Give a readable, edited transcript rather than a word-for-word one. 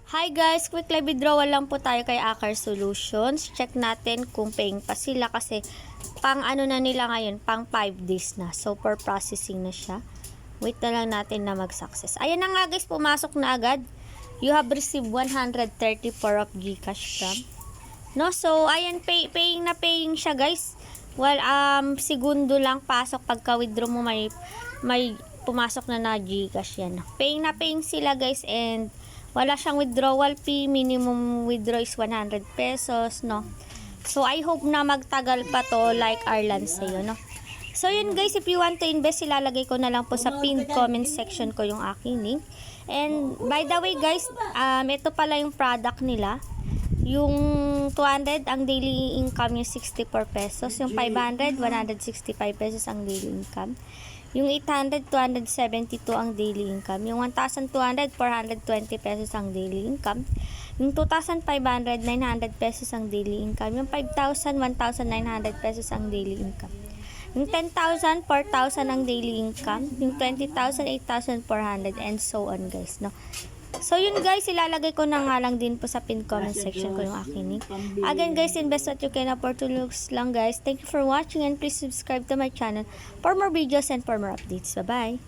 Hi guys, quick live withdrawal lang po tayo kay Akar Solutions. Check natin kung paying pa sila kasi pang ano na nila ngayon, pang 5 days na. So for processing na siya. Wait na lang natin na mag-success. Ayan na nga guys, pumasok na agad. You have received 134 of Gcash from. No, so ayan, paying siya guys. Well, segundo lang pasok pagka withdraw mo may pumasok na Gcash yan. Paying sila guys, and wala siyang withdrawal fee, minimum withdraw is 100 pesos, no? So, I hope na magtagal pa to like Arlan sa'yo, no? So, yun guys, if you want to invest, ilalagay ko na lang po sa pinned comment section ko yung aking link. And, by the way guys, ito pala yung product nila. Yung 200, ang daily income yung 64 pesos. Yung 500, 165 pesos ang daily income. Yung 800, 272 ang daily income. Yung 1,200, 420 pesos ang daily income. Yung 2,500, 900 pesos ang daily income. Yung 5,000, 1,900 pesos ang daily income. Yung 10,000, 4,000 ang daily income. Yung 20,000, 8,400, and so on guys, no? So yun guys, ilalagay ko na nga lang din po sa pinned comment section ko yung aking link. Again guys, invest what you can afford to lose lang guys. Thank you for watching, and please subscribe to my channel for more videos and for more updates. Bye bye!